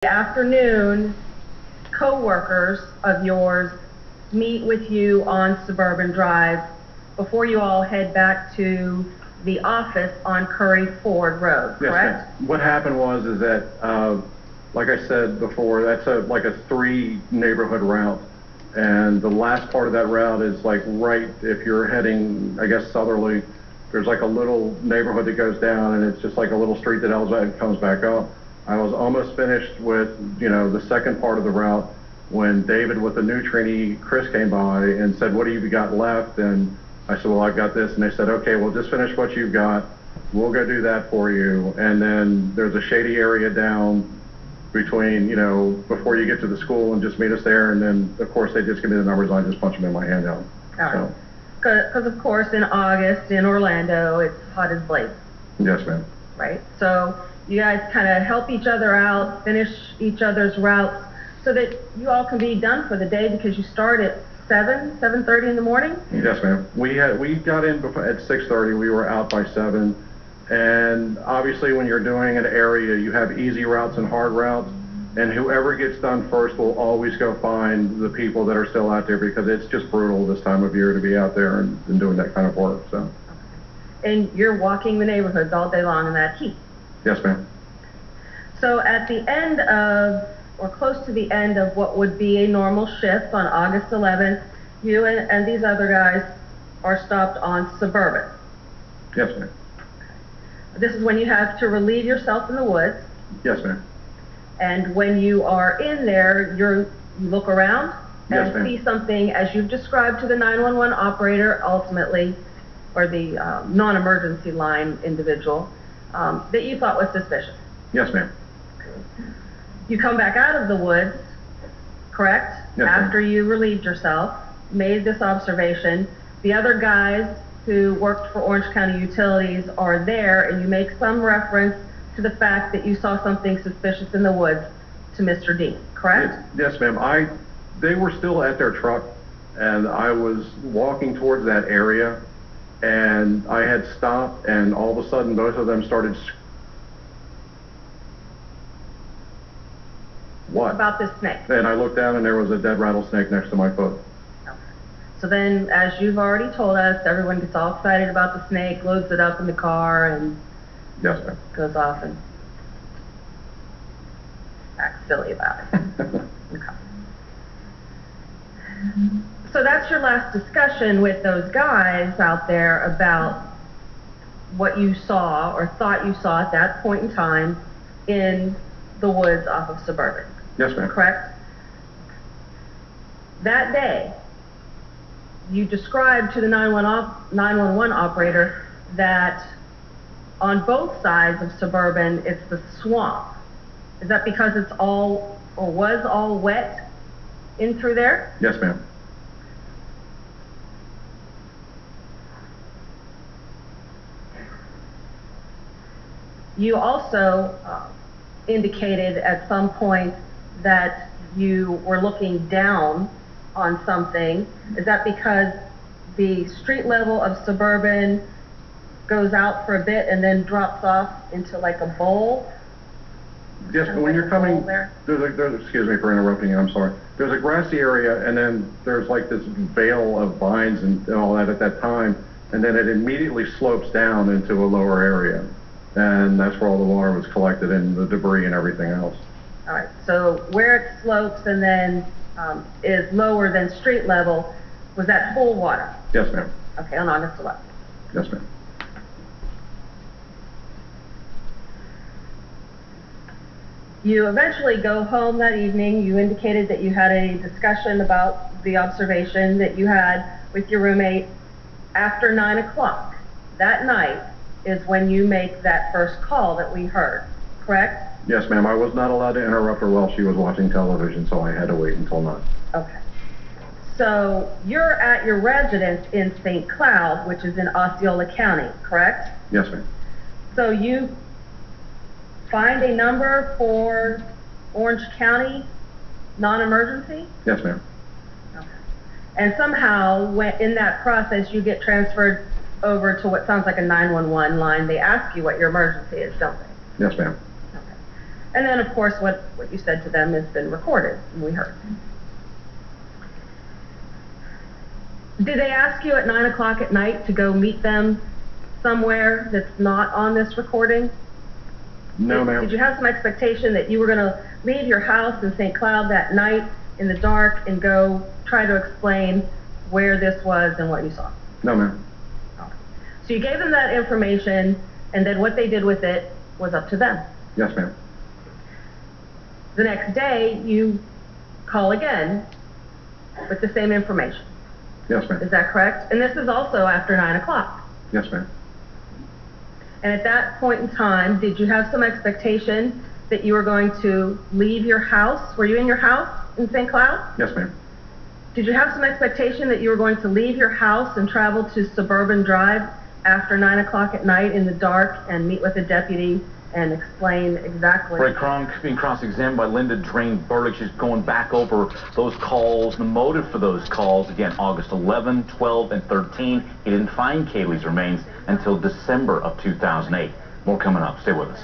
afternoon, co-workers of yours meet with you on Suburban Drive before you all head back to the office on Curry Ford Road, correct? Yes, ma'am. What happened was is that, like I said before, that's like a 3-neighborhood route. And the last part of that route is like right, if you're heading, I guess, southerly, there's like a little neighborhood that goes down, and it's just like a little street that comes back up. I was almost finished with, the second part of the route when David with the new trainee, Chris, came by and said, "What do you got left?" And I said, "Well, I've got this." And they said, "Okay, well, just finish what you've got. We'll go do that for you." And then there's a shady area down between, before you get to the school, and just meet us there. And then, of course, they just give me the numbers, and I just punch them in my hand out. All right. Because, of course, in August in Orlando, it's hot as blazes. Yes, ma'am. Right? So you guys kind of help each other out, finish each other's routes, so that you all can be done for the day, because you start at 7:30 in the morning? Yes, ma'am. We got in at 6:30. We were out by 7. And obviously, when you're doing an area, you have easy routes and hard routes. And whoever gets done first will always go find the people that are still out there, because it's just brutal this time of year to be out there and doing that kind of work. So. And you're walking the neighborhoods all day long in that heat? Yes, ma'am. So at the end of, or close to the end of what would be a normal shift on August 11th, you and these other guys are stopped on Suburban. Yes, ma'am. This is when you have to relieve yourself in the woods. Yes, ma'am. And when you are in there, you look around and Yes, see something, as you've described to the 911 operator ultimately, or the non-emergency line individual, that you thought was suspicious. Yes, ma'am. You come back out of the woods, correct? Yes, ma'am. After you relieved yourself, made this observation. The other guys who worked for Orange County Utilities are there, and you make some reference to the fact that you saw something suspicious in the woods to Mr. Dean, correct? Yes, ma'am. They were still at their truck, and I was walking towards that area, and I had stopped, and all of a sudden both of them started. What? About this snake. And I looked down, and there was a dead rattlesnake next to my foot. Okay. So then, as you've already told us, everyone gets all excited about the snake, loads it up in the car, and yes, ma'am. Goes off and acts silly about it. Okay. So that's your last discussion with those guys out there about what you saw or thought you saw at that point in time in the woods off of Suburban. Yes, ma'am. Correct? That day, you described to the 911 operator that on both sides of Suburban, it's the swamp. Is that because it's all, or was all wet in through there? Yes, ma'am. You also indicated at some point that you were looking down on something. Is that because the street level of Suburban goes out for a bit and then drops off into like a bowl? Yes, but when you're coming, excuse me for interrupting you, I'm sorry. There's a grassy area, and then there's like this veil of vines and all that at that time, and then it immediately slopes down into a lower area. And that's where all the water was collected and the debris and everything else. All right, so where it slopes and then is lower than street level, was that full water? Yes, ma'am. Okay, on August 11th. Yes, ma'am. You eventually go home that evening. You indicated that you had a discussion about the observation that you had with your roommate after 9 o'clock. That night is when you make that first call that we heard, correct? Yes, ma'am. I was not allowed to interrupt her while she was watching television, so I had to wait until 9. Okay. So you're at your residence in St. Cloud, which is in Osceola County, correct? Yes, ma'am. So you find a number for Orange County non-emergency? Yes, ma'am. Okay. And somehow, in that process, you get transferred over to what sounds like a 911 line. They ask you what your emergency is, don't they? Yes, ma'am. Okay. And then, of course, what you said to them has been recorded, and we heard. Did they ask you at 9 o'clock at night to go meet them somewhere that's not on this recording? No, ma'am. Did you have some expectation that you were going to leave your house in St. Cloud that night in the dark and go try to explain where this was and what you saw? No, ma'am. So you gave them that information, and then what they did with it was up to them. Yes, ma'am. The next day, you call again with the same information. Yes, ma'am. Is that correct? And this is also after 9 o'clock. Yes, ma'am. And at that point in time, did you have some expectation that you were going to leave your house? Were you in your house in St. Cloud? Yes, ma'am. Did you have some expectation that you were going to leave your house and travel to Suburban Drive after 9 o'clock at night in the dark and meet with a deputy and explain exactly? Right, Kronk being cross-examined by Linda Drain-Burdick. She's going back over those calls, the motive for those calls. Again, August 11, 12, and 13. He didn't find Kaylee's remains until December of 2008. More coming up. Stay with us.